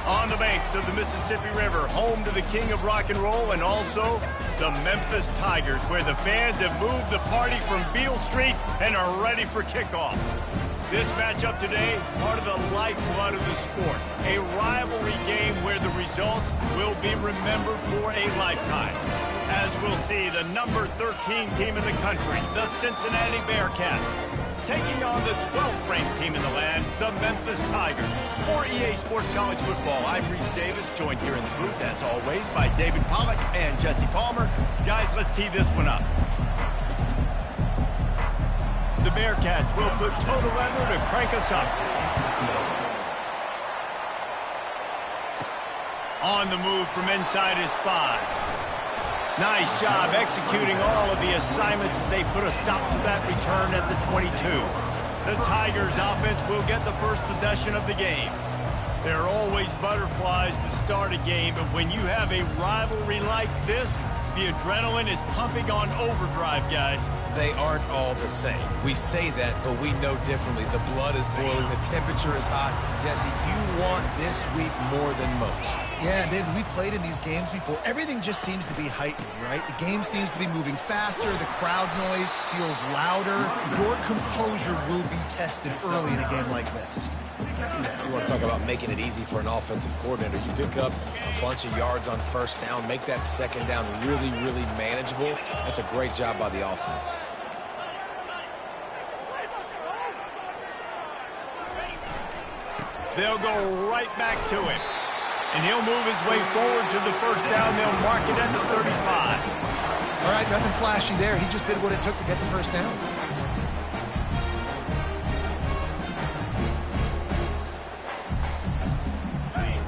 On the banks of the Mississippi River, home to the king of rock and roll and also the Memphis Tigers, where the fans have moved the party from Beale Street and are ready for kickoff. This matchup today, part of the lifeblood of the sport. A rivalry game where the results will be remembered for a lifetime. As we'll see, the number 13 team in the country, the Cincinnati Bearcats, taking on the 12th ranked team in the land, the Memphis Tigers. For EA Sports College Football, I'm Reese Davis, joined here in the booth, as always, by David Pollack and Jesse Palmer. Guys, let's tee this one up. The Bearcats will put total leather to crank us up. On the move from inside his 5. Nice job executing all of the assignments as they put a stop to that return at the 22. The Tigers offense will get the first possession of the game. There are always butterflies to start a game, but when you have a rivalry like this, the adrenaline is pumping on overdrive, guys. They aren't all the same. We say that, but we know differently. The blood is boiling. The temperature is hot. Jesse, you want this week more than most. Yeah, David, we played in these games before. Everything just seems to be heightened, right? The game seems to be moving faster. The crowd noise feels louder. Your composure will be tested early in a game like this. You want to talk about making it easy for an offensive coordinator. You pick up a bunch of yards on first down, make that second down really, really manageable. That's a great job by the offense. They'll go right back to him. And he'll move his way forward to the first down. They'll mark it at the 35. All right, nothing flashy there. He just did what it took to get the first down.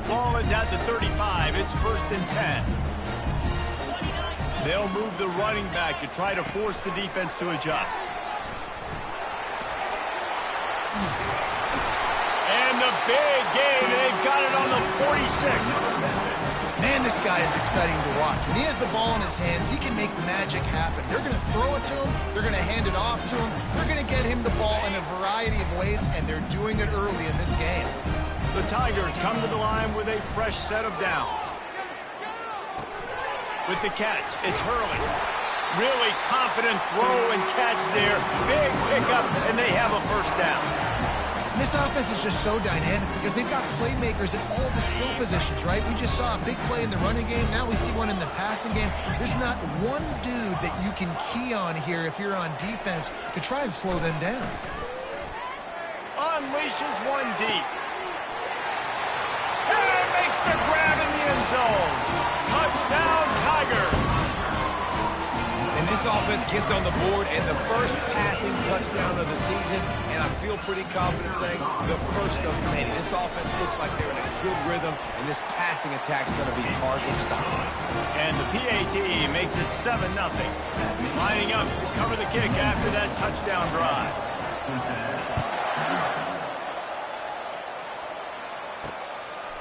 Ball is at the 35. It's 1st and 10. They'll move the running back to try to force the defense to adjust. And the big gain, and they've got it on the 46. Man, this guy is exciting to watch. When he has the ball in his hands, he can make magic happen. They're going to throw it to him. They're going to hand it off to him. They're going to get him the ball in a variety of ways, and they're doing it early in this game. The Tigers come to the line with a fresh set of downs. With the catch, it's Hurley. Really confident throw and catch there. Big pickup, and they have a first down. And this offense is just so dynamic because they've got playmakers at all the skill positions, right? We just saw a big play in the running game. Now we see one in the passing game. There's not one dude that you can key on here if you're on defense to try and slow them down. Unleashes one deep. And makes the grab in the end zone. Touchdown, Tigers. And this offense gets on the board and the first passing touchdown of the season, and I feel pretty confident saying the first of many. This offense looks like they're in a good rhythm, and this passing attack's going to be hard to stop. And the PAT makes it 7-0. Lining up to cover the kick after that touchdown drive.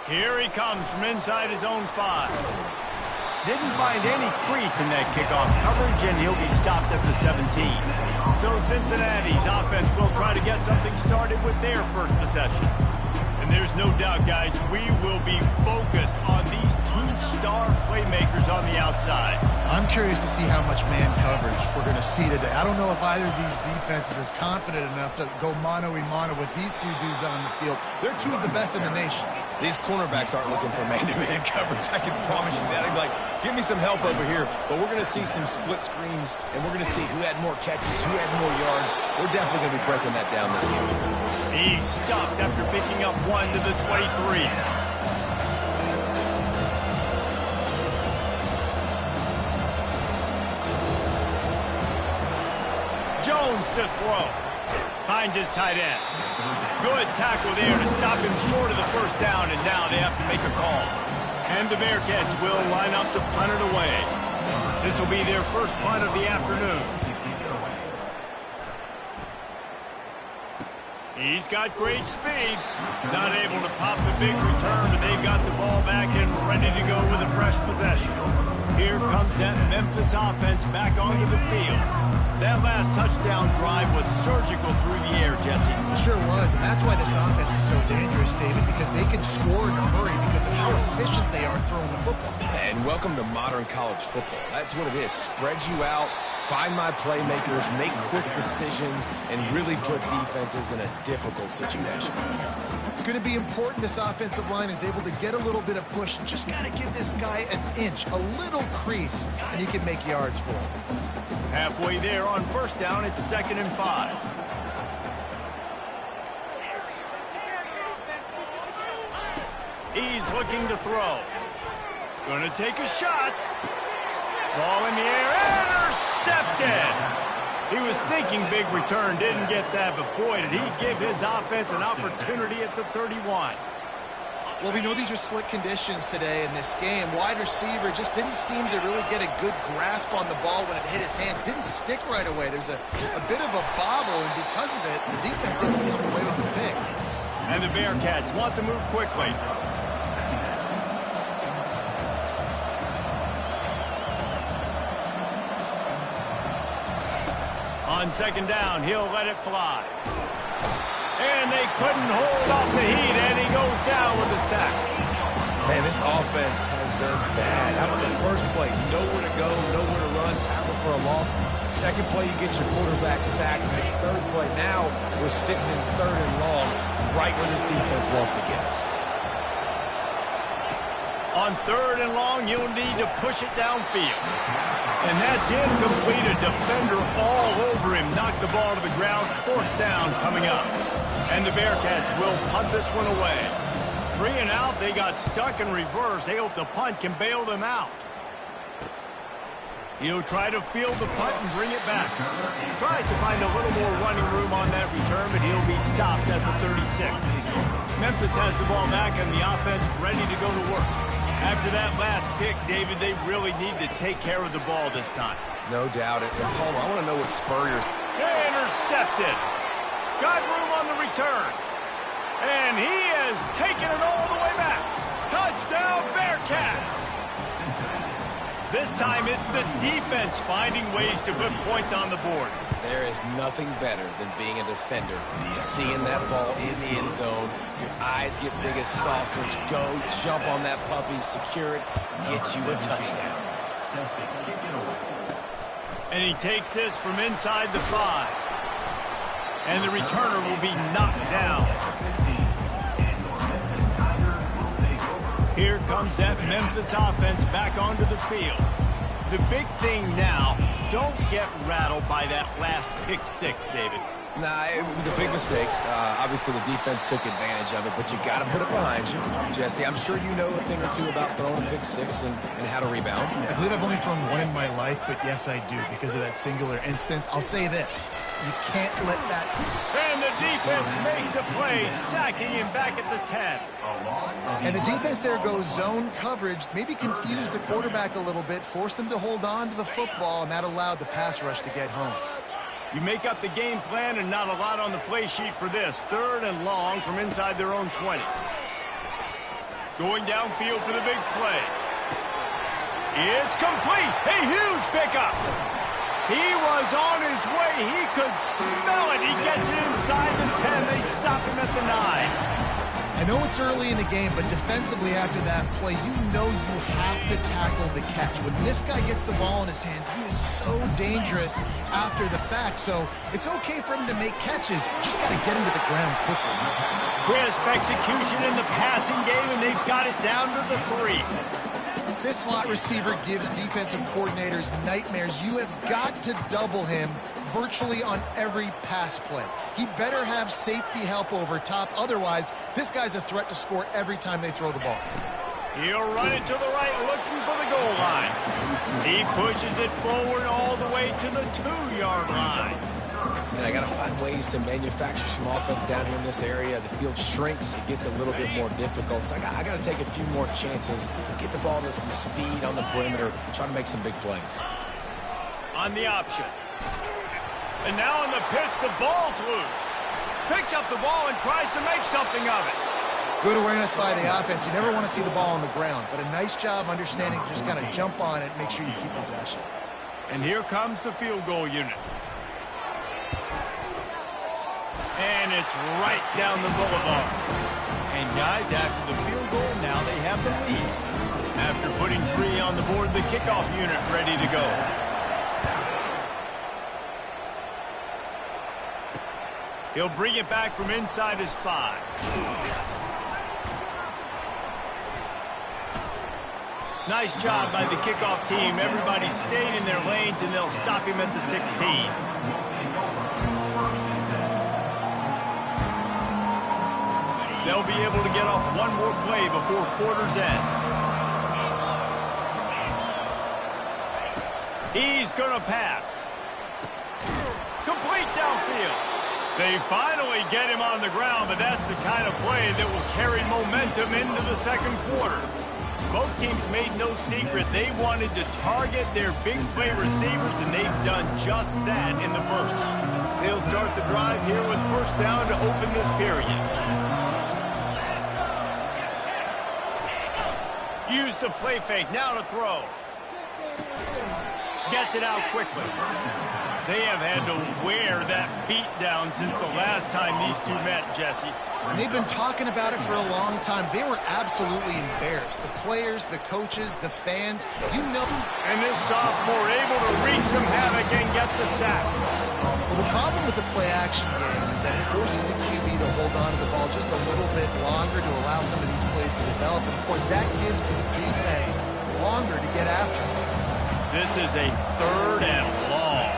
Here he comes from inside his own 5. Didn't find any crease in that kickoff coverage, and he'll be stopped at the 17. So Cincinnati's offense will try to get something started with their first possession. And there's no doubt, guys, we will be focused on these 2-star playmakers on the outside. I'm curious to see how much man coverage we're going to see today. I don't know if either of these defenses is confident enough to go mano-a-mano with these two dudes on the field. They're two of the best in the nation. These cornerbacks aren't looking for man-to-man coverage. I can promise you that. I'd be like, give me some help over here. But we're going to see some split screens, and we're going to see who had more catches, who had more yards. We're definitely going to be breaking that down this game. He's stuffed after picking up 1 to the 23. Jones to throw. Finds his tight end. Good tackle there to stop him short of the first down, and now they have to make a call. And the Bearcats will line up to punt it away. This will be their first punt of the afternoon. He's got great speed. Not able to pop the big return, but they've got the ball back and ready to go with a fresh possession. Here comes that Memphis offense back onto the field. That last touchdown drive was surgical through the air, Jesse. It sure was, and that's why this offense is so dangerous, David, because they can score in a hurry because of how efficient they are throwing the football. And welcome to modern college football. That's what it is. Spread you out, find my playmakers, make quick decisions, and really put defenses in a difficult situation. It's going to be important this offensive line is able to get a little bit of push. Just got to give this guy an inch, a little crease, and he can make yards for him. Halfway there on first down, it's 2nd and 5. He's looking to throw. Going to take a shot. Ball in the air, intercepted. He was thinking big return, didn't get that, but boy, did he give his offense an opportunity at the 31. Well, we know these are slick conditions today in this game. Wide receiver just didn't seem to really get a good grasp on the ball when it hit his hands. Didn't stick right away. There's a bit of a bobble, and because of it, the defense able to come away with the pick. And the Bearcats want to move quickly. On 2nd down, he'll let it fly. And they couldn't hold off the heat, and he goes down with a sack. Man, this offense has been bad. How about the first play? Nowhere to go, nowhere to run, tackle for a loss. Second play, you get your quarterback sacked. And the third play, now we're sitting in 3rd and long, right where this defense wants to get us. On 3rd and long, you'll need to push it downfield. And that's incomplete. A defender all over him. Knocked the ball to the ground. 4th down coming up. And the Bearcats will punt this one away. 3 and out. They got stuck in reverse. They hope the punt can bail them out. He'll try to field the punt and bring it back. Tries to find a little more running room on that return, but he'll be stopped at the 36. Memphis has the ball back and the offense ready to go to work. After that last pick, David, they really need to take care of the ball this time. No doubt. And Palmer, I want to know what Spurrier's... Intercepted. Got room on the return. And he has taken it all the way back. Touchdown, Bearcats. This time it's the defense finding ways to put points on the board. There is nothing better than being a defender. Seeing that ball in the end zone, your eyes get big as saucers. Go, jump on that puppy, secure it, get you a touchdown. And he takes this from inside the 5. And the returner will be knocked down. Here comes that Memphis offense back onto the field. The big thing now, don't get rattled by that last pick 6, David. Nah, it was a big mistake. Obviously, the defense took advantage of it, but you got to put it behind you. Jesse, I'm sure you know a thing or two about throwing a pick 6 and how to rebound. I believe I've only thrown one in my life, but yes, I do, because of that singular instance. I'll say this. You can't let that... And the defense makes a play, sacking him back at the 10. And the defense there goes zone coverage, maybe confused the quarterback a little bit, forced him to hold on to the football, and that allowed the pass rush to get home. You make up the game plan and not a lot on the play sheet for this. 3rd and long from inside their own 20. Going downfield for the big play. It's complete. A huge pickup. He was on his way. He could smell it. He gets it inside the 10. They stop him at the 9. I know it's early in the game, but defensively after that play, you know you have to tackle the catch. When this guy gets the ball in his hands, he is so dangerous after the fact. So it's okay for him to make catches. Just got to get him to the ground quickly. Crisp execution in the passing game, and they've got it down to the 3. This slot receiver gives defensive coordinators nightmares. You have got to double him virtually on every pass play. He better have safety help over top. Otherwise, this guy's a threat to score every time they throw the ball. He'll run it to the right, looking for the goal line. He pushes it forward all the way to the 2-yard line. And I got to find ways to manufacture some offense down here in this area. The field shrinks. It gets a little bit more difficult. So I got to take a few more chances, get the ball to some speed on the perimeter, try to make some big plays. On the option. And now on the pitch, the ball's loose. Picks up the ball and tries to make something of it. Good awareness by the offense. You never want to see the ball on the ground, but a nice job understanding to just kind of jump on it and make sure you keep possession. And here comes the field goal unit. And it's right down the boulevard. And guys, after the field goal, now they have the lead. After putting 3 on the board, the kickoff unit ready to go. He'll bring it back from inside his 5. Nice job by the kickoff team. Everybody stayed in their lanes, and they'll stop him at the 16. They'll be able to get off one more play before quarter's end. He's going to pass. Complete downfield. They finally get him on the ground, but that's the kind of play that will carry momentum into the second quarter. Both teams made no secret they wanted to target their big play receivers, and they've done just that in the first. They'll start the drive here with first down to open this period. Use the play fake, now to throw. Gets it out quickly. They have had to wear that beat down since the last time these two met, Jesse. And they've been talking about it for a long time. They were absolutely embarrassed. The players, the coaches, the fans, you know. And this sophomore able to wreak some havoc and get the sack. Well, the problem with the play-action game is that it forces the QB to hold on to the ball just a little bit longer to allow some of these plays to develop. And, of course, that gives this defense longer to get after them. This is a 3rd and long.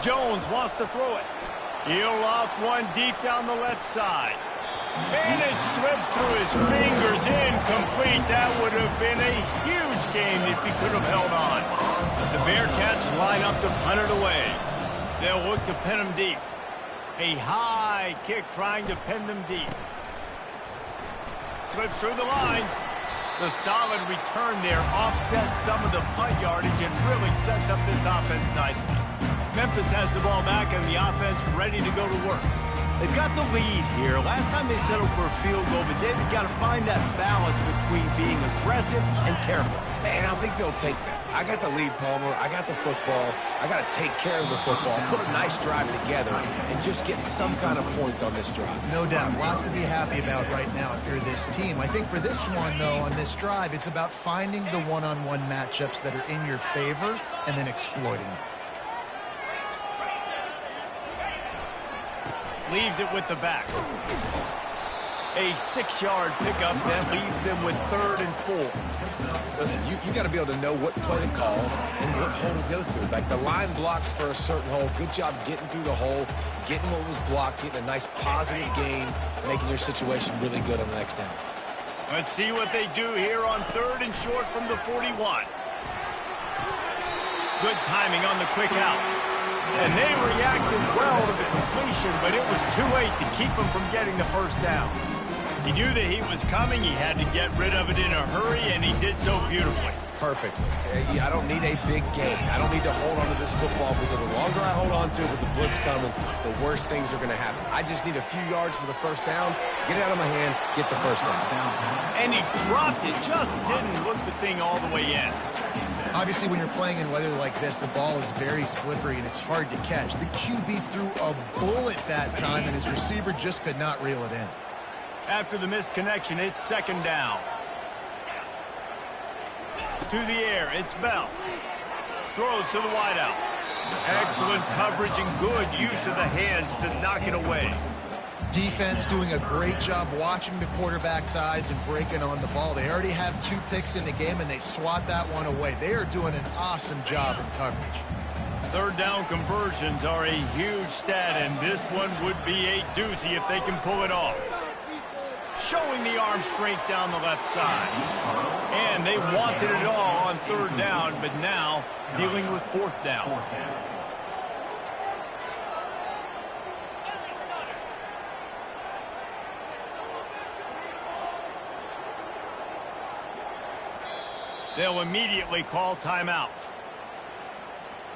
Jones wants to throw it. He'll loft one deep down the left side. And it slips through his fingers, incomplete. That would have been a huge game if he could have held on. The Bearcats line up to punt it away. They'll look to pin him deep. A high kick trying to pin them deep. Slips through the line. The solid return there offsets some of the punt yardage and really sets up this offense nicely. Memphis has the ball back and the offense ready to go to work. They've got the lead here. Last time they settled for a field goal, but David got to find that balance between being aggressive and careful. And I think they'll take that. I got the lead, Palmer. I got the football. I got to take care of the football, put a nice drive together, and just get some kind of points on this drive. No doubt. Lots to be happy about right now if you're this team. I think for this one, though, on this drive, it's about finding the one-on-one matchups that are in your favor and then exploiting them. Leaves it with the back. A 6-yard pickup that leaves them with 3rd and 4. Listen, you got to be able to know what play to call and what hole to go through. Like the line blocks for a certain hole. Good job getting through the hole, getting what was blocked, getting a nice positive gain, making your situation really good on the next down. Let's see what they do here on 3rd and short from the 41. Good timing on the quick out. And they reacted well to the completion, but it was too late to keep him from getting the first down. He knew the heat was coming. He had to get rid of it in a hurry, and he did so beautifully. Perfectly. I don't need a big gain. I don't need to hold on to this football because the longer I hold on to it with the blitz coming, the worse things are going to happen. I just need a few yards for the first down, get it out of my hand, get the first down. And he dropped it, just didn't look the thing all the way in. Obviously, when you're playing in weather like this, the ball is very slippery and it's hard to catch. The QB threw a bullet that time, and his receiver just could not reel it in. After the missed connection, it's 2nd down. To the air, it's Bell. Throws to the wideout. Excellent coverage and good use of the hands to knock it away. Defense doing a great job watching the quarterback's eyes and breaking on the ball. They already have 2 picks in the game, and they swat that one away. They are doing an awesome job in coverage. 3rd down conversions are a huge stat, and this one would be a doozy if they can pull it off. Showing the arm strength down the left side. And they wanted it all on 3rd down, but now dealing with 4th down. They'll immediately call timeout.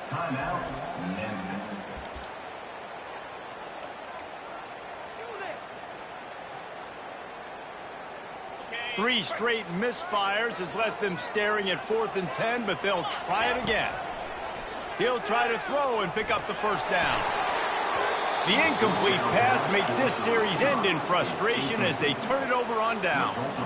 Timeout, Memphis. 3 straight misfires has left them staring at 4th and 10, but they'll try it again. He'll try to throw and pick up the first down. The incomplete pass makes this series end in frustration as they turn it over on downs.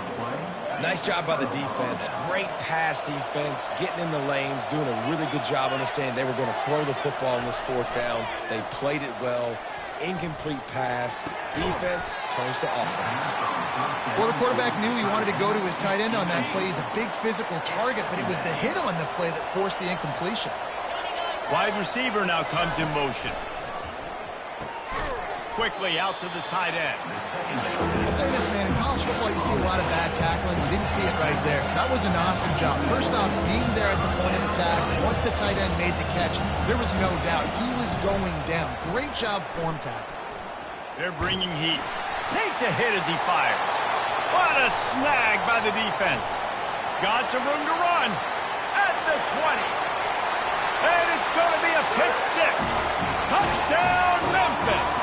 Nice job by the defense. Great pass defense, getting in the lanes, doing a really good job understanding they were going to throw the football on this 4th down. They played it well. Incomplete pass. Defense turns to offense. Well, the quarterback knew he wanted to go to his tight end on that play. He's a big physical target, but it was the hit on the play that forced the incompletion. Wide receiver now comes in motion. Quickly out to the tight end. I'll say this, man. In college football, you see a lot of bad tackling. You didn't see it right there. That was an awesome job. First off, being there at the point of attack. Once the tight end made the catch, there was no doubt he was going down. Great job form tackle. They're bringing heat. Takes a hit as he fires. What a snag by the defense. Got some room to run at the 20. And it's going to be a pick 6. Touchdown, Memphis.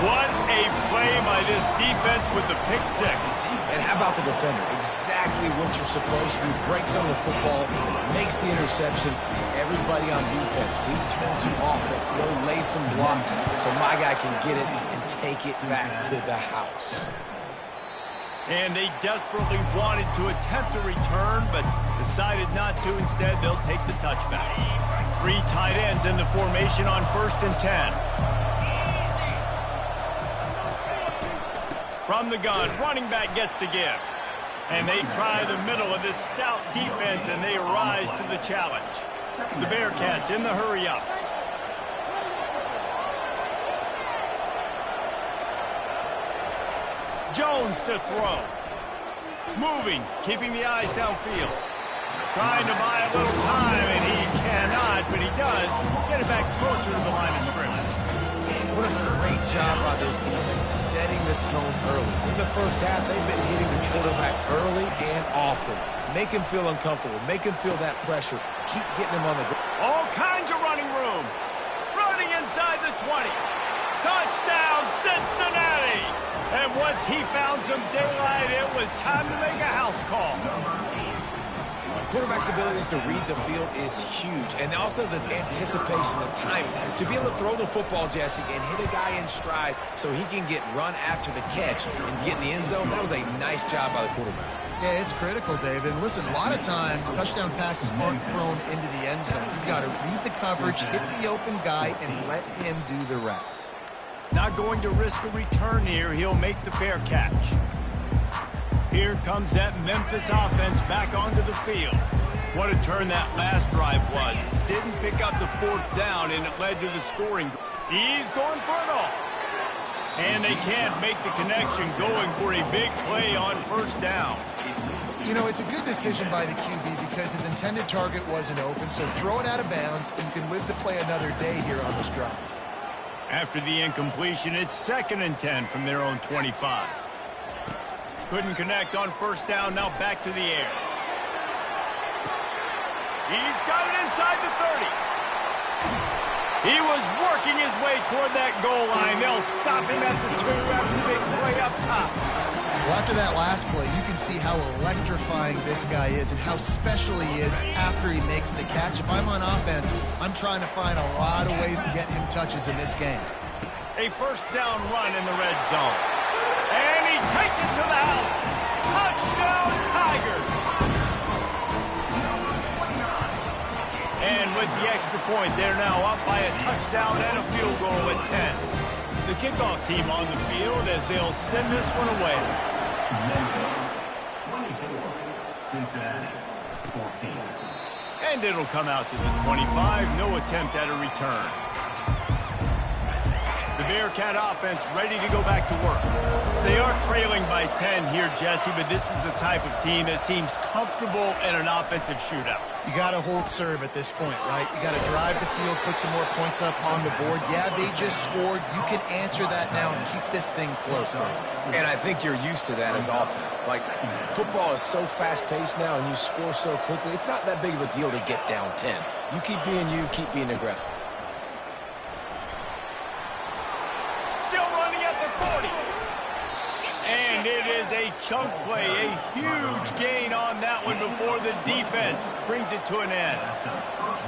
What a play by this defense with the pick 6. And how about the defender? Exactly what you're supposed to do. Breaks on the football, makes the interception. Everybody on defense, we turn to offense. Go lay some blocks so my guy can get it and take it back to the house. And they desperately wanted to attempt a return, but decided not to. Instead, they'll take the touchback. 3 tight ends in the formation on 1st and 10. From the gun, running back gets to give. And they try the middle of this stout defense, and they rise to the challenge. The Bearcats in the hurry-up. Jones to throw. Moving, keeping the eyes downfield. Trying to buy a little time, and he cannot, but he does get it back closer to the line of scrimmage. What a great job by this defense, setting the tone early. In the first half, they've been hitting the quarterback early and often. Make him feel uncomfortable. Make him feel that pressure. Keep getting him on the ground. All kinds of running room. Running inside the 20. Touchdown, Cincinnati! And once he found some daylight, it was time to make a house call. Quarterback's abilities to read the field is huge, and also the anticipation, the timing. To be able to throw the football, Jesse, and hit a guy in stride so he can get run after the catch and get in the end zone, that was a nice job by the quarterback. Yeah, it's critical, David. And listen, a lot of times, touchdown passes aren't thrown into the end zone. You've got to read the coverage, hit the open guy, and let him do the rest. Not going to risk a return here. He'll make the fair catch. Here comes that Memphis offense back onto the field. What a turn that last drive was. Didn't pick up the 4th down, and it led to the scoring. He's going for it all. And they can't make the connection, going for a big play on 1st down. You know, it's a good decision by the QB because his intended target wasn't open, so throw it out of bounds, and you can live to play another day here on this drive. After the incompletion, it's 2nd and 10 from their own 25. Couldn't connect on 1st down, now back to the air. He's got it inside the 30. He was working his way toward that goal line. They'll stop him at the 2 after the big play up top. Well, after that last play, you can see how electrifying this guy is and how special he is after he makes the catch. If I'm on offense, I'm trying to find a lot of ways to get him touches in this game. A 1st down run in the red zone. And he takes it to the house. Touchdown, Tigers. And with the extra point, they're now up by a touchdown and a field goal at 10. The kickoff team on the field as they'll send this one away. Memphis 24, Cincinnati 14. And it'll come out to the 25. No attempt at a return. The Bearcat offense ready to go back to work. They are trailing by 10 here, Jesse, but this is the type of team that seems comfortable in an offensive shootout. You got to hold serve at this point, right? You got to drive the field, put some more points up on the board. Yeah, they just scored. You can answer that now and keep this thing close. And I think you're used to that as offense. Like, football is so fast-paced now and you score so quickly, it's not that big of a deal to get down 10. You keep being you, keep being aggressive. Still running at the 40. And it is a chunk play, a huge gain on that one before the defense brings it to an end.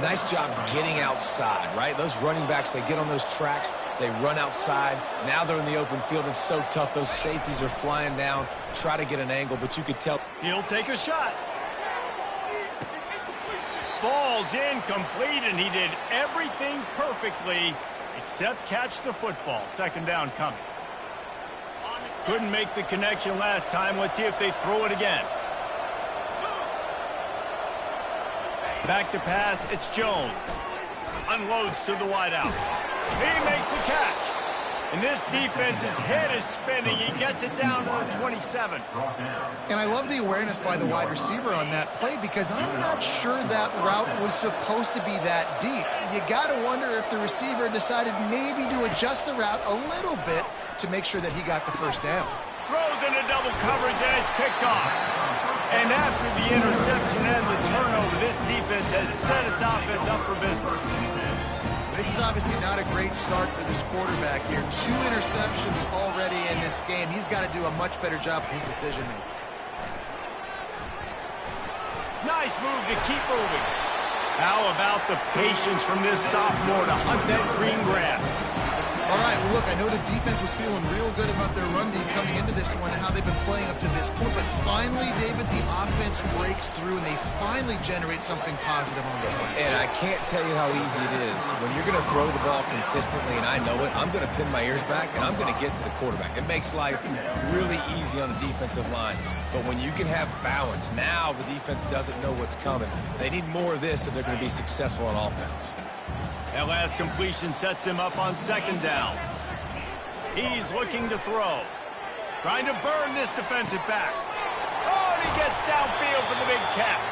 Nice job getting outside, right? Those running backs, they get on those tracks, they run outside. Now they're in the open field. It's so tough. Those safeties are flying down, try to get an angle, but you could tell. He'll take a shot. Falls incomplete, and he did everything perfectly except catch the football. Second down coming. Couldn't make the connection last time. Let's see if they throw it again. Back to pass, it's Jones. Unloads to the wideout. He makes the catch. And this defense's head is spinning. He gets it down to the 27. And I love the awareness by the wide receiver on that play because I'm not sure that route was supposed to be that deep. You got to wonder if the receiver decided maybe to adjust the route a little bit to make sure that he got the first down. Throws into double coverage, and it's picked off. And after the interception and the turnover, this defense has set its offense up for business. This is obviously not a great start for this quarterback here. 2 interceptions already in this game. He's got to do a much better job with his decision-making. Nice move to keep moving. How about the patience from this sophomore to hunt that green grass? All right, well, look, I know the defense was feeling real good about their run D coming into this one and how they've been playing up to this point, but finally, David, the offense breaks through and they finally generate something positive on the play. And I can't tell you how easy it is. When you're going to throw the ball consistently, and I know it, I'm going to pin my ears back, and I'm going to get to the quarterback. It makes life really easy on the defensive line. But when you can have balance, now the defense doesn't know what's coming. They need more of this if they're going to be successful on offense. That last completion sets him up on second down. He's looking to throw. Trying to burn this defensive back. Oh, and he gets downfield for the big catch.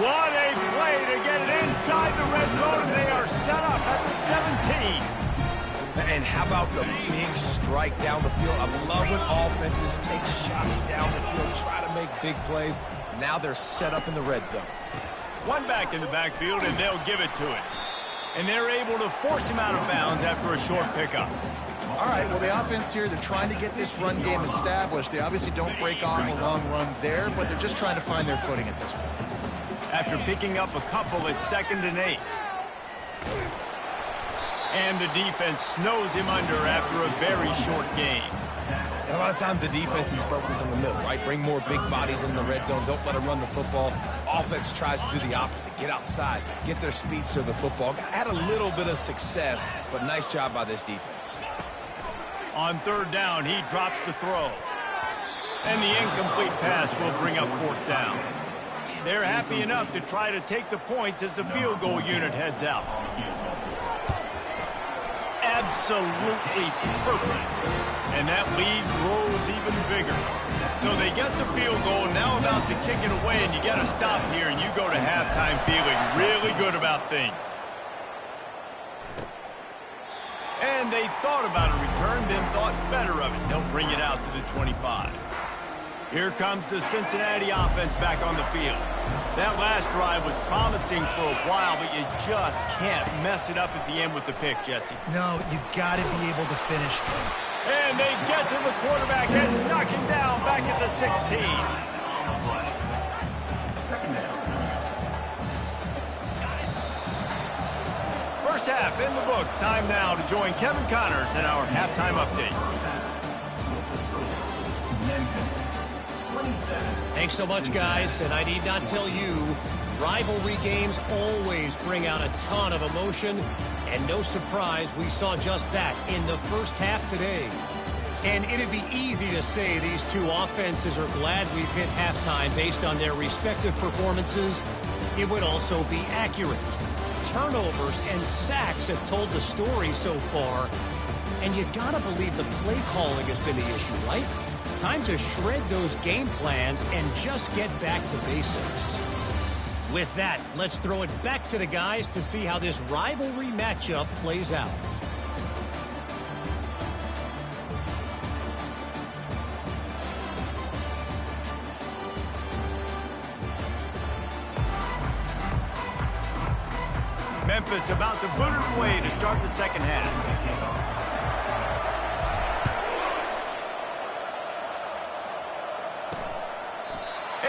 What a play to get it inside the red zone, and they are set up at the 17. And how about the big strike down the field? I love when offenses take shots down the field, try to make big plays. Now they're set up in the red zone. One back in the backfield, and they'll give it to him. And they're able to force him out of bounds after a short pickup. All right, well, the offense here, they're trying to get this run game established. They obviously don't break off a long run there, but they're just trying to find their footing at this point. After picking up a couple, it's 2nd and 8. And the defense snows him under after a very short game. And a lot of times the defense is focused on the middle, right? Bring more big bodies in the red zone. Don't let them run the football. Offense tries to do the opposite. Get outside. Get their speeds to the football. Had a little bit of success, but nice job by this defense. On 3rd down, he drops the throw. And the incomplete pass will bring up 4th down. They're happy enough to try to take the points as the field goal unit heads out. Absolutely perfect. And that lead grows even bigger. So they get the field goal, now about to kick it away, and you got to stop here, and you go to halftime feeling really good about things. And they thought about a return, then thought better of it. They'll bring it out to the 25. Here comes the Cincinnati offense back on the field. That last drive was promising for a while, but you just can't mess it up at the end with the pick, Jesse. No, you got to be able to finish. And they get to the quarterback and knock him down back at the 16. First half in the books. Time now to join Kevin Connors in our halftime update. Thanks so much, guys, and I need not tell you, rivalry games always bring out a ton of emotion, and no surprise, we saw just that in the first half today. And it'd be easy to say these two offenses are glad we've hit halftime based on their respective performances. It would also be accurate. Turnovers and sacks have told the story so far, and you gotta believe the play calling has been the issue, right? Time to shred those game plans and just get back to basics. With that, let's throw it back to the guys to see how this rivalry matchup plays out. Memphis about to boot it away to start the second half.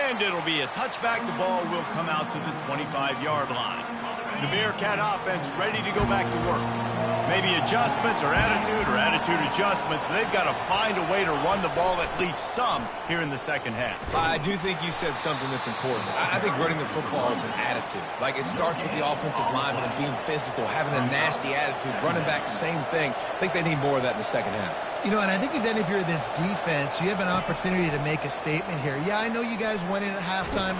And it'll be a touchback. The ball will come out to the 25-yard line. The Bearcat offense ready to go back to work. Maybe adjustments or attitude adjustments, but they've got to find a way to run the ball at least some here in the second half. I do think you said something that's important. I think running the football is an attitude. Like, it starts with the offensive lineman and being physical, having a nasty attitude. Running back, same thing. I think they need more of that in the second half. You know, and I think even if you're this defense, you have an opportunity to make a statement here. Yeah, I know you guys went in at halftime.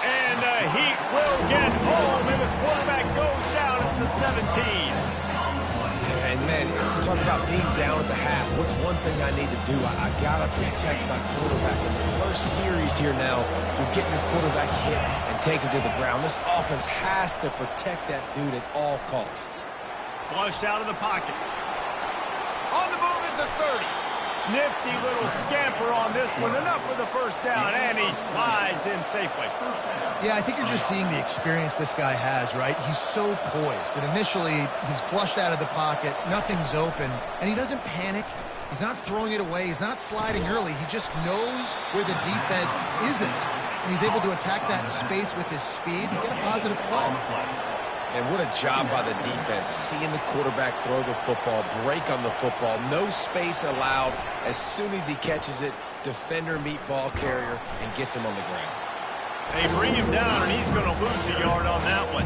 And the Heat will get home, and the quarterback goes down at the 17. And, man, we're talking about being down at the half. What's one thing I need to do? I got to protect my quarterback. In the first series here now, you're getting your quarterback hit and taken to the ground. This offense has to protect that dude at all costs. Flushed out of the pocket. On the move at the 30. Nifty little scamper on this one. Enough for the first down, and he slides in safely. Yeah, I think you're just seeing the experience this guy has, right? He's so poised that initially he's flushed out of the pocket, nothing's open, and he doesn't panic. He's not throwing it away. He's not sliding early. He just knows where the defense isn't, and he's able to attack that space with his speed and get a positive play. And what a job by the defense, seeing the quarterback throw the football, break on the football, no space allowed. As soon as he catches it, defender meet ball carrier and gets him on the ground. They bring him down, and he's going to lose a yard on that one.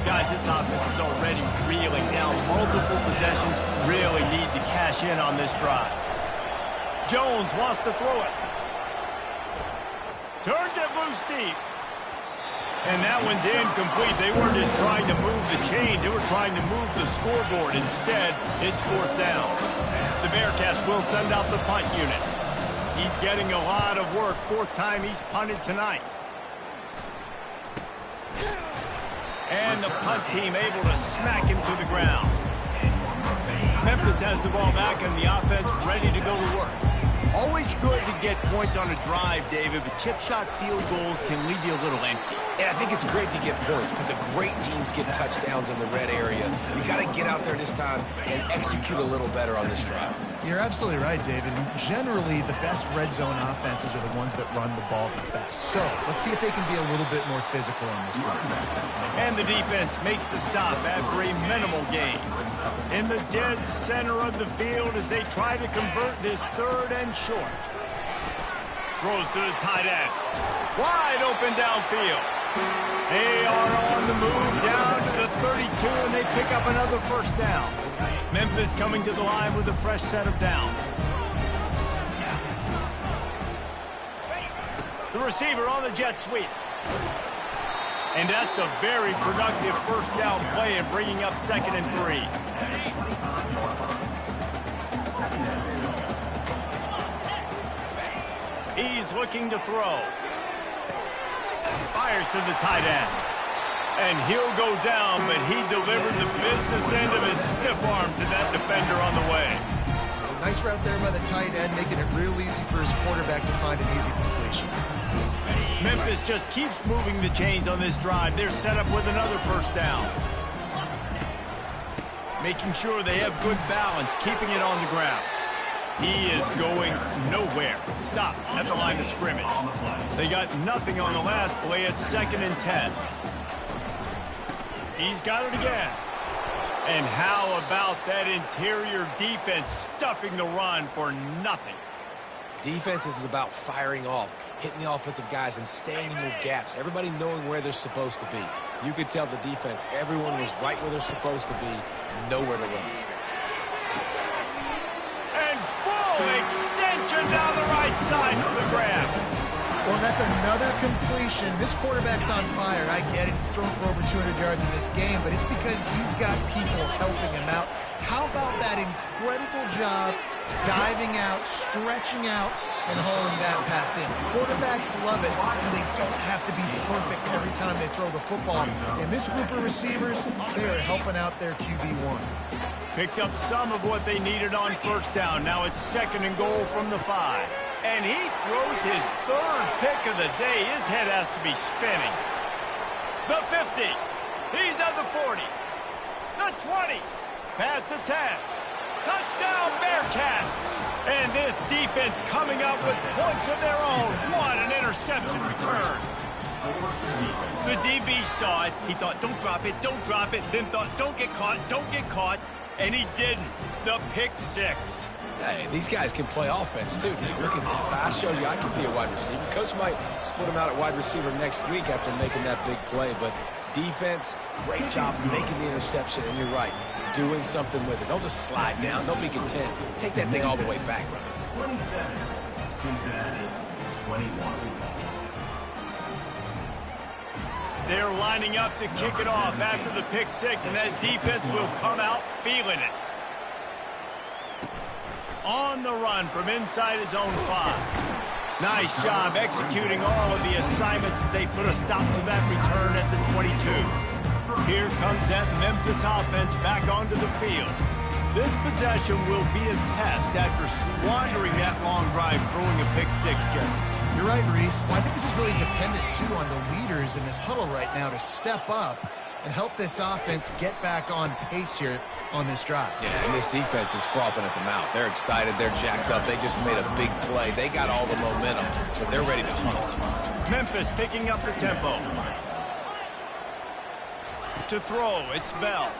Guys, this offense is already reeling down. Multiple possessions, really need to cash in on this drive. Jones wants to throw it. Turns it loose deep. And that one's incomplete. They weren't just trying to move the chains. They were trying to move the scoreboard. Instead, it's fourth down. The Bearcats will send out the punt unit. He's getting a lot of work. Fourth time he's punted tonight. And the punt team able to smack him to the ground. Memphis has the ball back and the offense ready to go to work. Always good to get points on a drive, David, but chip shot field goals can leave you a little empty. And I think it's great to get points, but the great teams get touchdowns in the red area. You got to get out there this time and execute a little better on this drive. You're absolutely right, David. Generally, the best red zone offenses are the ones that run the ball the best. So let's see if they can be a little bit more physical on this drive. And the defense makes the stop after a minimal gain. In the dead center of the field as they try to convert this third and short. Throws to the tight end. Wide open downfield. They are on the move down to the 32, and they pick up another first down. Memphis coming to the line with a fresh set of downs. The receiver on the jet sweep. And that's a very productive first down play and bringing up 2nd and 3. He's looking to throw. Fires to the tight end. And he'll go down, but he delivered the business end of his stiff arm to that defender on the way. Nice route there by the tight end, making it real easy for his quarterback to find an easy completion. Memphis just keeps moving the chains on this drive. They're set up with another first down. Making sure they have good balance, keeping it on the ground. He is going nowhere. Stop at the line of scrimmage. They got nothing on the last play. It's 2nd and 10. He's got it again. And how about that interior defense stuffing the run for nothing? Defense is about firing off, hitting the offensive guys and staying in your gaps. Everybody knowing where they're supposed to be. You could tell the defense, everyone was right where they're supposed to be, nowhere to run. And full extension down the right side for the grab. Well, that's another completion. This quarterback's on fire. I get it. He's thrown for over 200 yards in this game, but it's because he's got people helping him out. How about that incredible job diving out, stretching out, and hauling that pass in? Quarterbacks love it when they don't have to be perfect every time they throw the football. And this group of receivers, they are helping out their QB1. Picked up some of what they needed on first down. Now it's 2nd and goal from the 5. And he throws his 3rd pick of the day. His head has to be spinning. The 50. He's at the 40. The 20. Past the 10. Touchdown, Bearcats! And this defense coming up with points of their own. What an interception return. The DB saw it. He thought, don't drop it, then thought, don't get caught, and he didn't. The pick six. Hey, these guys can play offense, too. Now, look at this. I showed you I can be a wide receiver. Coach might split him out at wide receiver next week after making that big play, but defense, great job making the interception, and you're right, doing something with it. Don't just slide down. Don't be content. Take that thing all the way back, brother. 27, Cincinnati, 21. They're lining up to kick it off after the pick six, and that defense will come out feeling it. On the run from inside his own 5. Nice job executing all of the assignments as they put a stop to that return at the 22. Here comes that Memphis offense back onto the field. This possession will be a test after squandering that long drive throwing a pick six, Jesse. You're right, Reese. Well, I think this is really dependent, too, on the leaders in this huddle right now to step up and help this offense get back on pace here on this drive. Yeah, and this defense is frothing at the mouth. They're excited. They're jacked up. They just made a big play. They got all the momentum, so they're ready to hunt. Memphis picking up the tempo. To throw, it's Bell.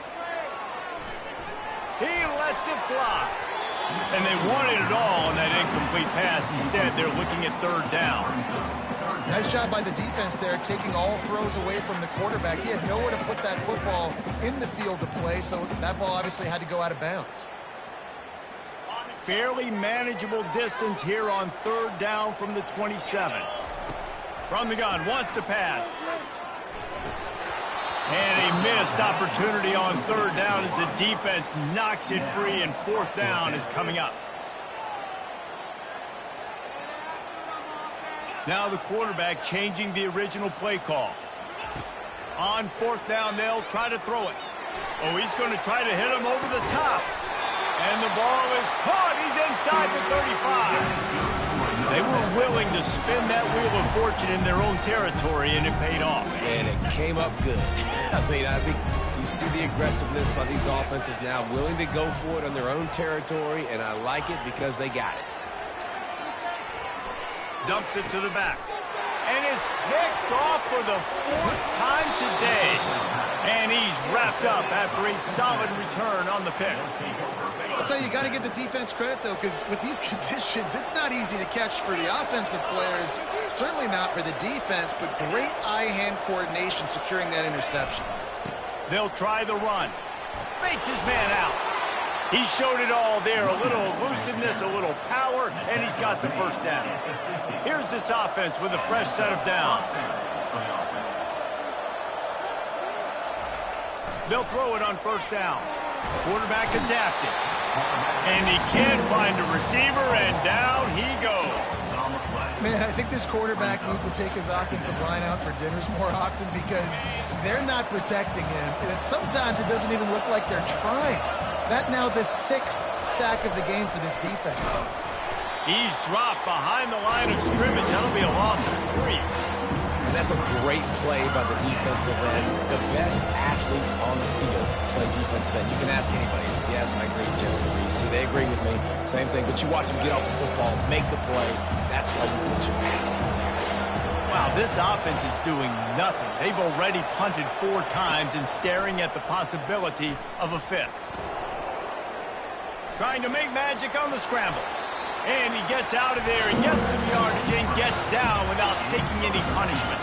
He lets it fly. And they wanted it all on that incomplete pass. Instead, they're looking at third down. Nice job by the defense there, taking all throws away from the quarterback. He had nowhere to put that football in the field to play, so that ball obviously had to go out of bounds. Fairly manageable distance here on third down from the 27. From the gun, wants to pass. And a missed opportunity on third down as the defense knocks it free, and fourth down is coming up. Now the quarterback changing the original play call. On fourth down, they'll try to throw it. Oh, he's going to try to hit him over the top. And the ball is caught. He's inside the 35. They were willing to spin that wheel of fortune in their own territory, and it paid off. And it came up good. I mean, I think you see the aggressiveness by these offenses now, willing to go for it on their own territory, and I like it because they got it. Dumps it to the back. And it's picked off for the fourth time today. And he's wrapped up after a solid return on the pick. I'll tell you, you got to give the defense credit, though, because with these conditions, it's not easy to catch for the offensive players. Certainly not for the defense, but great eye-hand coordination securing that interception. They'll try the run. Fakes his man out. He showed it all there. A little elusiveness, a little power, and he's got the first down. Here's this offense with a fresh set of downs. They'll throw it on first down. Quarterback adapted. And he can't find a receiver, and down he goes. Man, I think this quarterback needs to take his offensive line out for dinners more often because they're not protecting him. And sometimes it doesn't even look like they're trying. That now the 6th sack of the game for this defense. He's dropped behind the line of scrimmage. That'll be a loss of 3. And that's a great play by the defensive end. The best athletes on the field play defensive end. You can ask anybody. Yes, I agree with Jesse Reese. They agree with me. Same thing. But you watch them get off the football, make the play. That's why you put your athletes there. Wow, this offense is doing nothing. They've already punted 4 times and staring at the possibility of a 5th. Trying to make magic on the scramble. And he gets out of there and gets some yardage and gets down without taking any punishment.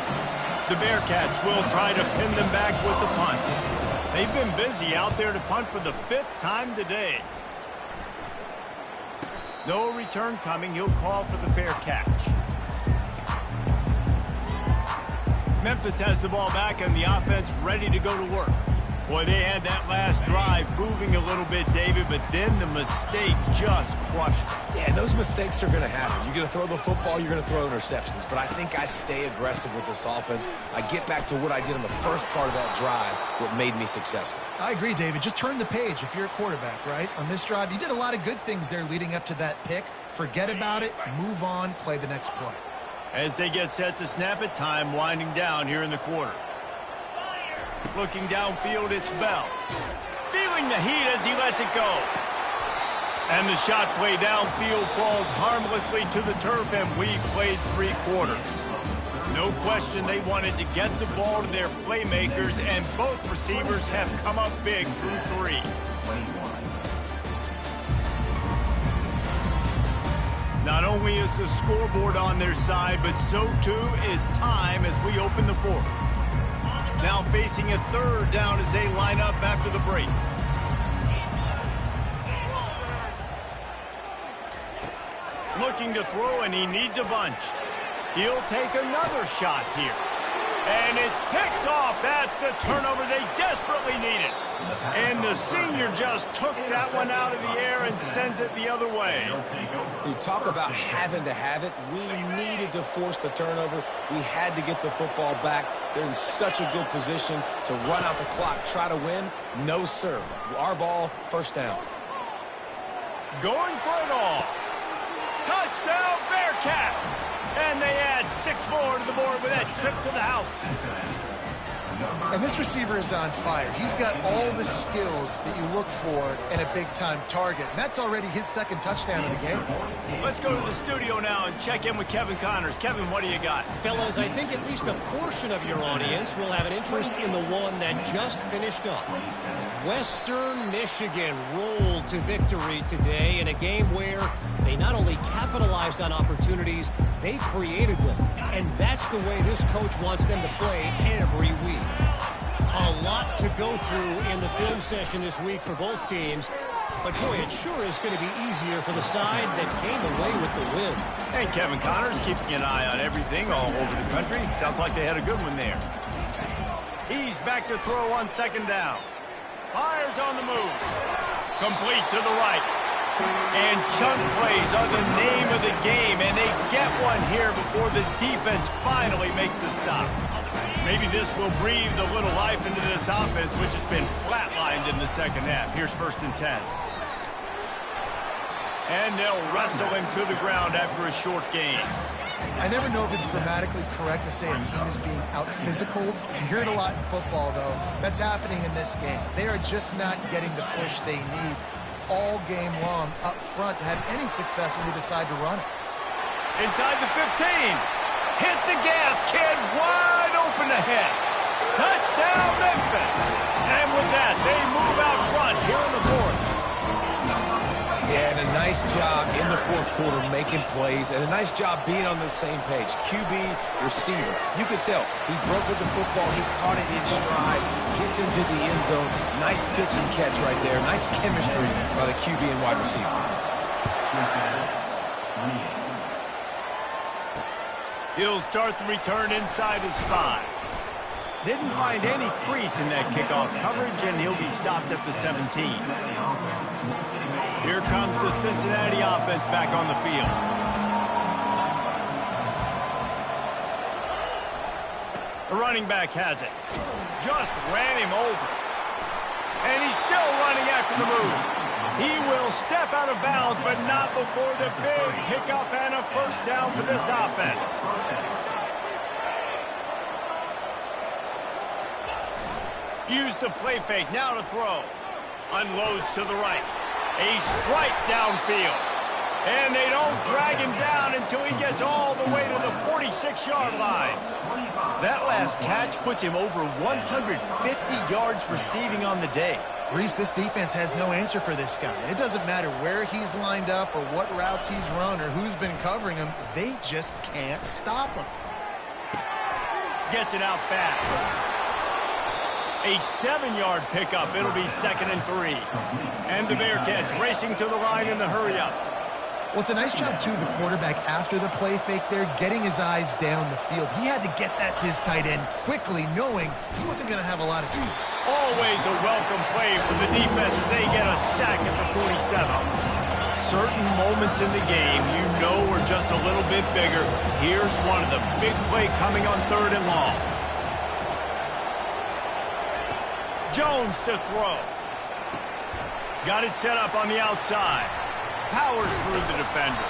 The Bearcats will try to pin them back with the punt. They've been busy out there to punt for the 5th time today. No return coming. He'll call for the fair catch. Memphis has the ball back and the offense ready to go to work. Boy, they had that last drive moving a little bit, David, but then the mistake just crushed them. Yeah, those mistakes are going to happen. You're going to throw the football, you're going to throw interceptions. But I think I stay aggressive with this offense. I get back to what I did in the first part of that drive that made me successful. I agree, David. Just turn the page if you're a quarterback, right? On this drive, you did a lot of good things there leading up to that pick. Forget about it, move on, play the next play. As they get set to snap it, time winding down here in the quarter. Looking downfield, it's Bell. Feeling the heat as he lets it go. And the shot play downfield falls harmlessly to the turf, and we played 3 quarters. No question they wanted to get the ball to their playmakers, and both receivers have come up big through 3. Not only is the scoreboard on their side, but so too is time as we open the 4th. Now facing a 3rd down as they line up after the break. Looking to throw, and he needs a bunch. He'll take another shot here. And it's picked off. That's the turnover they desperately needed. And the senior just took that one out of the air and sends it the other way. You talk about having to have it. We needed to force the turnover. We had to get the football back. They're in such a good position to run out the clock, try to win. No, sir. Our ball, 1st down. Going for it all. Touchdown, Bearcats! And they add 6 more to the board with that trip to the house. And this receiver is on fire. He's got all the skills that you look for in a big-time target. And that's already his 2nd touchdown of the game. Let's go to the studio now and check in with Kevin Connors. Kevin, what do you got? Fellows, I think at least a portion of your audience will have an interest in the one that just finished up. Western Michigan rolled to victory today in a game where they not only capitalized on opportunities, they created them. And that's the way this coach wants them to play every week. A lot to go through in the film session this week for both teams. But, boy, it sure is going to be easier for the side that came away with the win. And Kevin Connors keeping an eye on everything all over the country. Sounds like they had a good one there. He's back to throw on 2nd down. Fires on the move. Complete to the right. And chunk plays are the name of the game, and they get one here before the defense finally makes the stop. Maybe this will breathe a little life into this offense, which has been flatlined in the 2nd half. Here's 1st and 10. And they'll wrestle him to the ground after a short gain. I never know if it's grammatically correct to say a team is being out-physicaled. You hear it a lot in football, though. That's happening in this game. They are just not getting the push they need all game long up front to have any success when they decide to run it. Inside the 15. Hit the gas, kid. Wide open ahead. Touchdown, Memphis. And with that, they move out front here in the 4th. Yeah, and a nice job in the 4th quarter making plays, and a nice job being on the same page. QB, receiver. You could tell he broke with the football. He caught it in stride, gets into the end zone. Nice pitch and catch right there. Nice chemistry by the QB and wide receiver. He'll start the return inside his 5. Didn't find any crease in that kickoff coverage, and he'll be stopped at the 17. Here comes the Cincinnati offense back on the field. The running back has it. Just ran him over. And he's still running after the move. He will step out of bounds, but not before the big pickup and a 1st down for this offense. Use the play fake, now to throw. Unloads to the right. A strike downfield. And they don't drag him down until he gets all the way to the 46-yard line. That last catch puts him over 150 yards receiving on the day. Reese, this defense has no answer for this guy. It doesn't matter where he's lined up or what routes he's run or who's been covering him. They just can't stop him. Gets it out fast. A 7-yard pickup. It'll be 2nd and 3. And the Bearcats racing to the line in the hurry-up. Well, it's a nice job, too, of the quarterback after the play fake there, getting his eyes down the field. He had to get that to his tight end quickly, knowing he wasn't going to have a lot of speed. Always a welcome play for the defense as they get a sack at the 47. Certain moments in the game you know are just a little bit bigger. Here's one of the big play coming on 3rd and long. Jones to throw. Got it set up on the outside. Powers through the defender.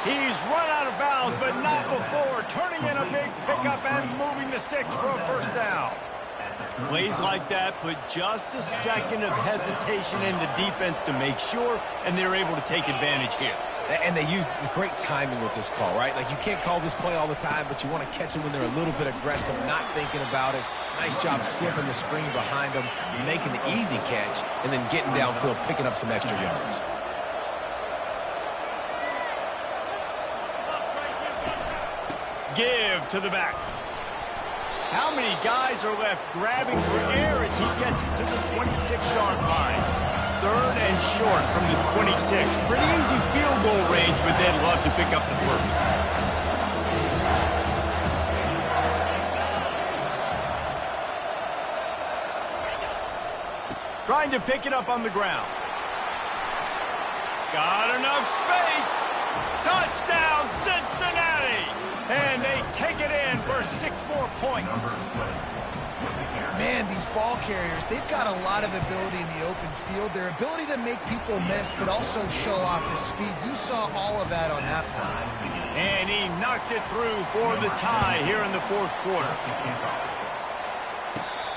He's run out of bounds, but not before turning in a big pickup and moving the sticks for a 1st down. Plays like that put just a second of hesitation in the defense to make sure, and they're able to take advantage here. And they use great timing with this call, right? Like, you can't call this play all the time, but you want to catch them when they're a little bit aggressive, not thinking about it. Nice job slipping the screen behind them, making the easy catch, and then getting downfield, picking up some extra yards. Give to the back. How many guys are left grabbing for air as he gets it to the 26-yard line? Third and short from the 26. Pretty easy field goal range, but they'd love to pick up the first. Trying to pick it up on the ground. Got enough space. Touchdown, Cincinnati! And they take it in for 6 more points. Man, these ball carriers, they've got a lot of ability in the open field. Their ability to make people miss, but also show off the speed. You saw all of that on that play. And he knocks it through for the tie here in the 4th quarter.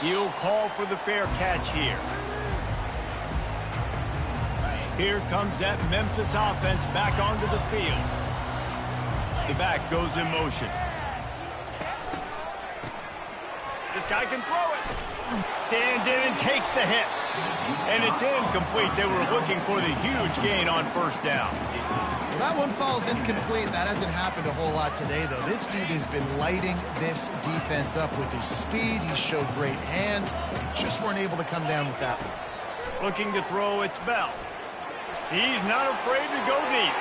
He'll call for the fair catch here. Here comes that Memphis offense back onto the field. The back goes in motion. This guy can throw it. Stands in and takes the hit. And it's incomplete. They were looking for the huge gain on first down. Well, that one falls incomplete. That hasn't happened a whole lot today, though. This dude has been lighting this defense up with his speed. He showed great hands. They just weren't able to come down with that one. Looking to throw, it's Bell. He's not afraid to go deep.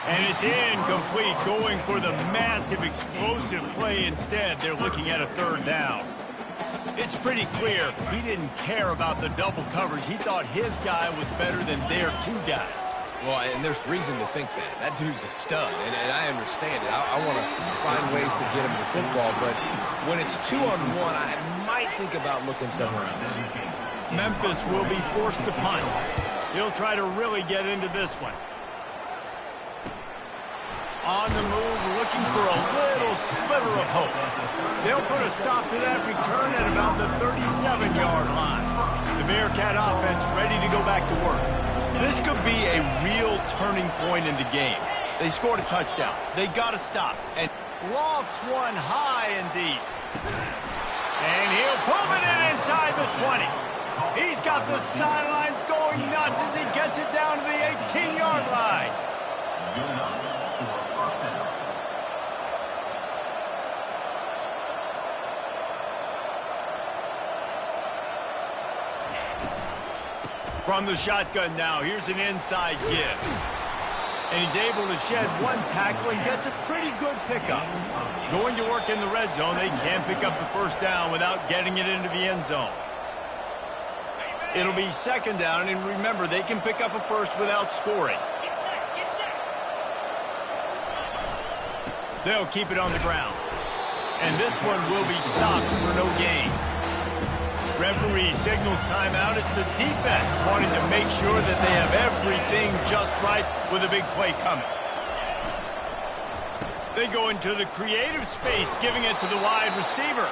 And it's incomplete, going for the massive explosive play instead. They're looking at a 3rd down. It's pretty clear he didn't care about the double coverage. He thought his guy was better than their 2 guys. Well, and there's reason to think that. That dude's a stud, and I understand it. I want to find ways to get him the football, but when it's 2-on-1, I might think about looking somewhere else. Memphis will be forced to punt. He'll try to really get into this one. On the move, looking for a little sliver of hope. They'll put a stop to that return at about the 37-yard line. The Bearcat offense ready to go back to work. This could be a real turning point in the game. They scored a touchdown. They got to stop. And lofts one high and deep. And he'll pull it in inside the 20. He's got the sidelines going nuts as he gets it down to the 18-yard line. From the shotgun now, here's an inside give. And he's able to shed one tackle and gets a pretty good pickup. Going to work in the red zone, they can't pick up the first down without getting it into the end zone. It'll be 2nd down, and remember, they can pick up a first without scoring. They'll keep it on the ground. And this one will be stopped for no gain. Referee signals timeout. It's the defense wanting to make sure that they have everything just right with a big play coming. They go into the creative space, giving it to the wide receiver.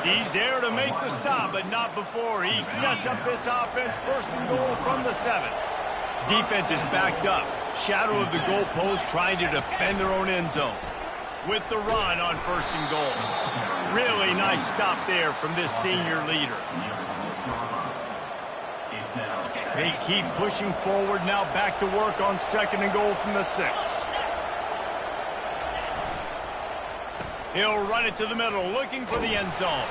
He's there to make the stop, but not before he sets up this offense 1st and goal from the 7. Defense is backed up. Shadow of the goalpost trying to defend their own end zone. With the run on 1st and goal. Really nice stop there from this senior leader. They keep pushing forward, now back to work on 2nd and goal from the 6. He'll run it to the middle, looking for the end zone.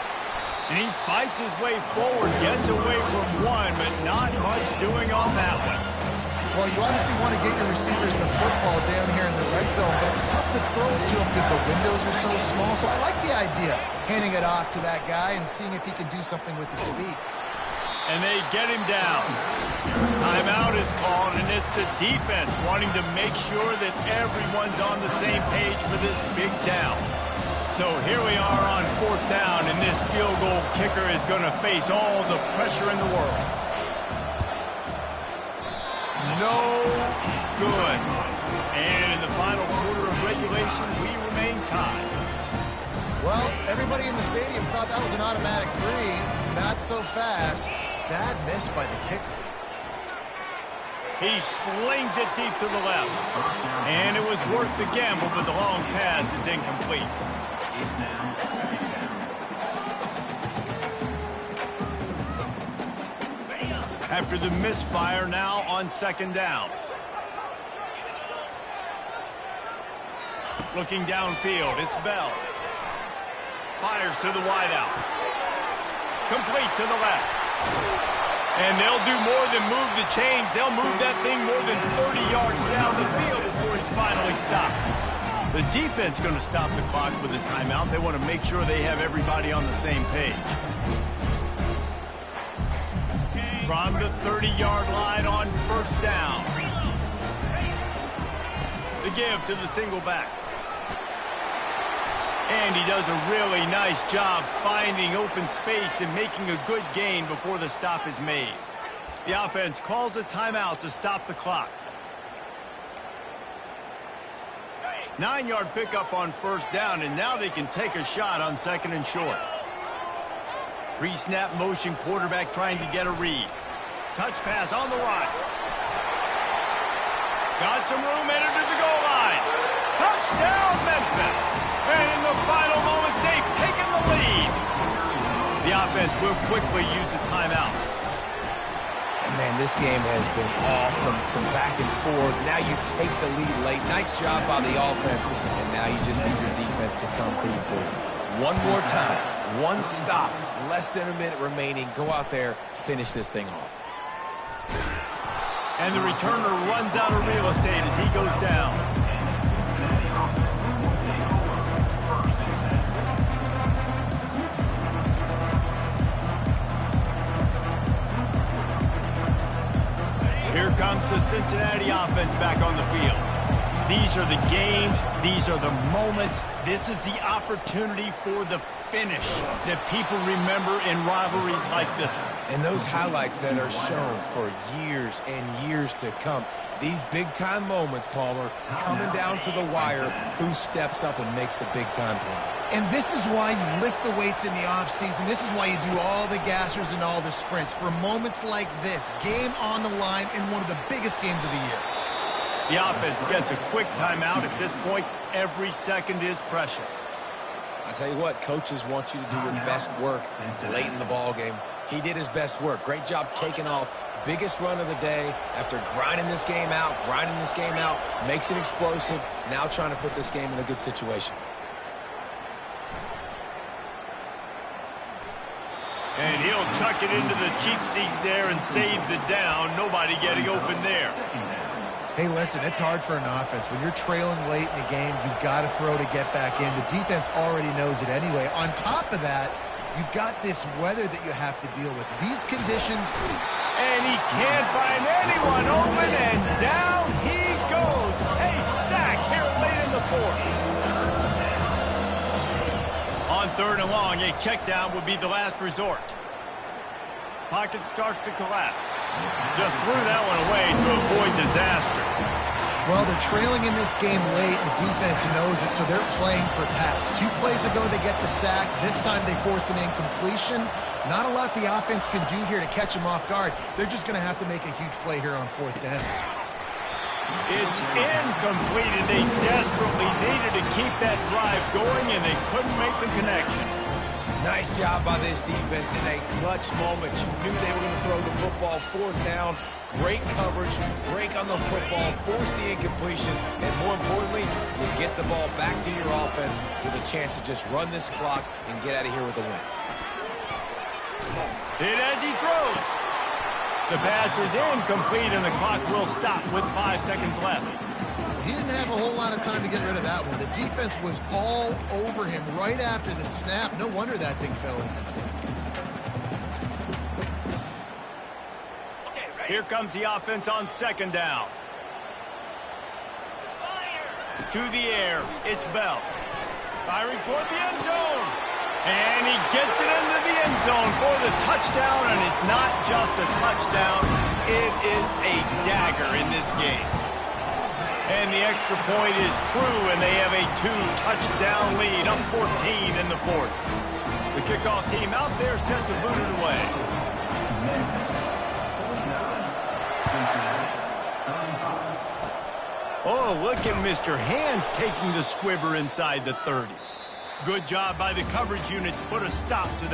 And he fights his way forward, gets away from one, but not much doing on that one. Well, you obviously want to get your receivers the football down here in the red zone, but it's tough to throw it to them because the windows are so small. So I like the idea, handing it off to that guy and seeing if he can do something with his speed. And they get him down. Timeout is called, and it's the defense wanting to make sure that everyone's on the same page for this big down. So here we are on 4th down, and this field goal kicker is going to face all the pressure in the world. No good. And in the final quarter of regulation, we remain tied. Well, everybody in the stadium thought that was an automatic three. Not so fast. Bad miss by the kicker. He slings it deep to the left. And it was worth the gamble, but the long pass is incomplete. After the misfire, now on second down. Looking downfield, it's Bell. Fires to the wideout. Complete to the left. And they'll do more than move the chains. They'll move that thing more than 30 yards down the field before he's finally stopped. The defense going to stop the clock with a timeout. They want to make sure they have everybody on the same page. From the 30-yard line on first down. The give to the single back. And he does a really nice job finding open space and making a good gain before the stop is made. The offense calls a timeout to stop the clock. 9-yard pickup on first down, and now they can take a shot on second and short. Pre-snap motion, quarterback trying to get a read. Touch pass on the right. Got some room, entered to the goal line. Touchdown, Memphis. And in the final moments, they've taken the lead. The offense will quickly use a timeout. And man, this game has been awesome. Some back and forth. Now you take the lead late. Nice job by the offense. And now you just need your defense to come through for you. One more time. One stop. Less than a minute remaining. Go out there, finish this thing off. And the returner runs out of real estate as he goes down. Here comes the Cincinnati offense back on the field. These are the games. These are the moments. This is the opportunity for the finish that people remember in rivalries like this one. And those highlights that are shown for years and years to come. These big-time moments, Palmer, coming down to the wire, who steps up and makes the big-time play. And this is why you lift the weights in the offseason. This is why you do all the gassers and all the sprints. For moments like this, game on the line in one of the biggest games of the year. The offense gets a quick timeout. At this point, every second is precious. I tell you what, coaches want you to do your best work late in the ball game. He did his best work. Great job taking off. Biggest run of the day after grinding this game out, makes it explosive. Now trying to put this game in a good situation. And he'll chuck it into the cheap seats there and save the down. Nobody getting open there. Hey, listen, it's hard for an offense. When you're trailing late in the game, you've got to throw to get back in. The defense already knows it anyway. On top of that, you've got this weather that you have to deal with. These conditions. And he can't find anyone open, and down he goes. A sack here late in the fourth. On third and long, a check down would be the last resort. Pocket starts to collapse. Just threw that one away to avoid disaster. Well, they're trailing in this game late. The defense knows it, so they're playing for pass. 2 plays ago, they get the sack. This time, they force an incompletion. Not a lot the offense can do here to catch them off guard. They're just going to have to make a huge play here on fourth down. It's incomplete, and they desperately needed to keep that drive going, and they couldn't make the connection. Nice job by this defense in a clutch moment. You knew they were going to throw the football fourth down. Great coverage, break on the football, force the incompletion, and more importantly, you get the ball back to your offense with a chance to just run this clock and get out of here with a win. Hit as he throws. The pass is incomplete, and the clock will stop with 5 seconds left. He didn't have a whole lot of time to get rid of that one. The defense was all over him right after the snap. No wonder that thing fell in. Here comes the offense on second down. To the air, it's Bell. Firing toward the end zone. And he gets it into the end zone for the touchdown, and it's not just a touchdown, it is a dagger in this game. And the extra point is true, and they have a 2-touchdown lead, up 14 in the fourth. The kickoff team out there set to boot it away. Oh, look at Mr. Hands taking the squibber inside the 30. Good job by the coverage unit to put a stop to that.